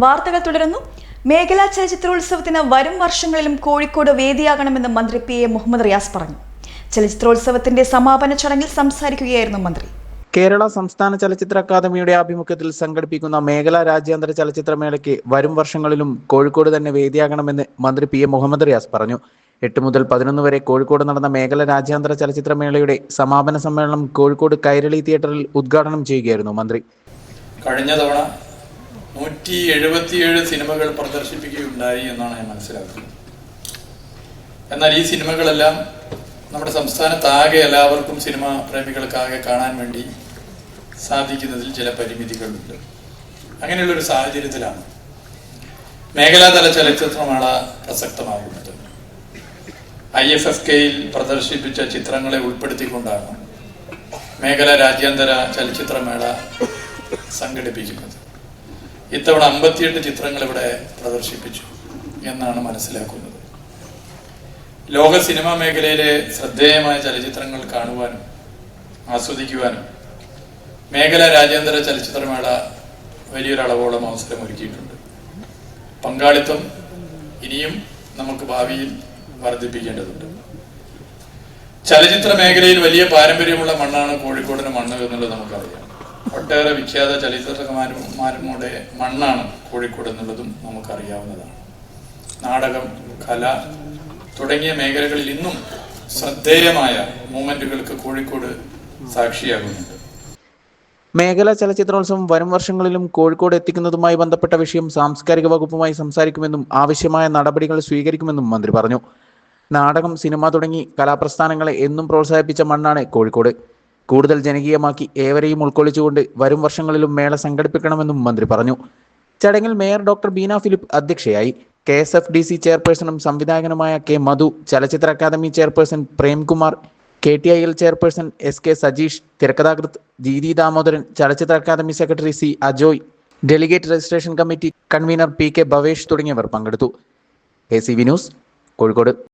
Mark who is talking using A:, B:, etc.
A: വാർത്തകൾ തുടരുന്നു. മേഖലാ ചലച്ചിത്രോത്സവത്തിന് വരും വർഷങ്ങളിലും കോഴിക്കോട് വേദിയാകണമെന്ന് മന്ത്രി പി എ മുഹമ്മദ് റിയാസ് പറഞ്ഞു. ചലച്ചിത്രോത്സവത്തിന്റെ സമാപന ചടങ്ങിൽ സംസാരിക്കുകയായിരുന്നു മന്ത്രി.
B: കേരള സംസ്ഥാന ചലച്ചിത്ര അക്കാദമിയുടെ ആഭിമുഖ്യത്തിൽ സംഘടിപ്പിക്കുന്ന മേഖലാ രാജ്യാന്തര ചലച്ചിത്രമേളയ്ക്ക് വരും വർഷങ്ങളിലും കോഴിക്കോട് തന്നെ വേദിയാകണമെന്ന് മന്ത്രി പി എ മുഹമ്മദ് റിയാസ് പറഞ്ഞു. 8 മുതൽ 11 വരെ കോഴിക്കോട് നടന്ന മേഖലാ രാജ്യാന്തര ചലച്ചിത്രമേളയുടെ സമാപന സമ്മേളനം കോഴിക്കോട് കൈരളി തിയേറ്ററിൽ ഉദ്ഘാടനം ചെയ്യുകയായിരുന്നു മന്ത്രി.
C: കഴിഞ്ഞ തവണ 177 സിനിമകൾ പ്രദർശിപ്പിക്കുകയുണ്ടായി എന്നാണ് ഞാൻ മനസ്സിലാക്കുന്നത്. എന്നാൽ ഈ സിനിമകളെല്ലാം നമ്മുടെ സംസ്ഥാനത്താകെ എല്ലാവർക്കും സിനിമ പ്രേമികൾക്കാകെ കാണാൻ വേണ്ടി സാധിക്കുന്നതിൽ ചില പരിമിതികളുണ്ട്. അങ്ങനെയുള്ളൊരു സാഹചര്യത്തിലാണ് മേഖലാതല ചലച്ചിത്രമേള പ്രസക്തമാകുന്നത്. IFFKയിൽ പ്രദർശിപ്പിച്ച ചിത്രങ്ങളെ ഉൾപ്പെടുത്തിക്കൊണ്ടാണ് മേഖലാ രാജ്യാന്തര ചലച്ചിത്രമേള സംഘടിപ്പിക്കുന്നത്. ഇത്തവണ 58 ചിത്രങ്ങൾ ഇവിടെ പ്രദർശിപ്പിച്ചു എന്നാണ് മനസ്സിലാക്കുന്നത്. ലോക സിനിമാ മേഖലയിലെ ശ്രദ്ധേയമായ ചലച്ചിത്രങ്ങൾ കാണുവാനും ആസ്വദിക്കുവാനും മേഖലാ രാജ്യാന്തര ചലച്ചിത്രമേള വലിയൊരളവോളം അവസരം ഒരുക്കിയിട്ടുണ്ട്. പങ്കാളിത്തം ഇനിയും നമുക്ക് ഭാവിയിൽ വർദ്ധിപ്പിക്കേണ്ടതുണ്ട്. ചലച്ചിത്ര മേഖലയിൽ വലിയ പാരമ്പര്യമുള്ള മണ്ണാണ് കോഴിക്കോടിന് മണ്ണ് എന്നുള്ളത് നമുക്കറിയാം. ഒട്ടേറെ വിഖ്യാത ചലച്ചിത്രകാരന്മാരുടെ മണ്ണാണ് കോഴിക്കോട് എന്നുള്ളതും നമുക്കറിയാവുന്നതാണ്. നാടകം, കല തുടങ്ങിയ മേഖലകളിൽ ഇന്നും ശ്രദ്ധേയമായ മൂവ്മെന്റുകൾക്ക് കോഴിക്കോട് സാക്ഷിയാകുന്നുണ്ട്.
B: മേഖലാ ചലച്ചിത്രോത്സവം വരും വർഷങ്ങളിലും കോഴിക്കോട് എത്തിക്കുന്നതുമായി ബന്ധപ്പെട്ട വിഷയം സാംസ്കാരിക വകുപ്പുമായി സംസാരിക്കുമെന്നും ആവശ്യമായ നടപടികൾ സ്വീകരിക്കുമെന്നും മന്ത്രി പറഞ്ഞു. നാടകം, സിനിമ തുടങ്ങി കലാപ്രസ്ഥാനങ്ങളെ എന്നും പ്രോത്സാഹിപ്പിച്ച മണ്ണാണ് കോഴിക്കോട്. കൂടുതൽ ജനകീയമാക്കി ഏവരെയും ഉൾക്കൊള്ളിച്ചുകൊണ്ട് വരും വർഷങ്ങളിലും മേള സംഘടിപ്പിക്കണമെന്നും മന്ത്രി പറഞ്ഞു. ചടങ്ങിൽ മേയർ ഡോക്ടർ ബീന ഫിലിപ്പ് അധ്യക്ഷയായി. KSFDC ചെയർപേഴ്സണും സംവിധായകനുമായ K. മധു, ചലച്ചിത്ര academy chairperson Premkumar, KTIL chairperson SK Sajeesh, തിരക്കഥാകൃത്ത് GD ദാമോദരൻ, ചലച്ചിത്ര academy secretary C. Ajoy, delegate registration committee convener PK Bhavesh തുടങ്ങിയവർ പങ്കെടുത്തു. ACV news, Kozhikode.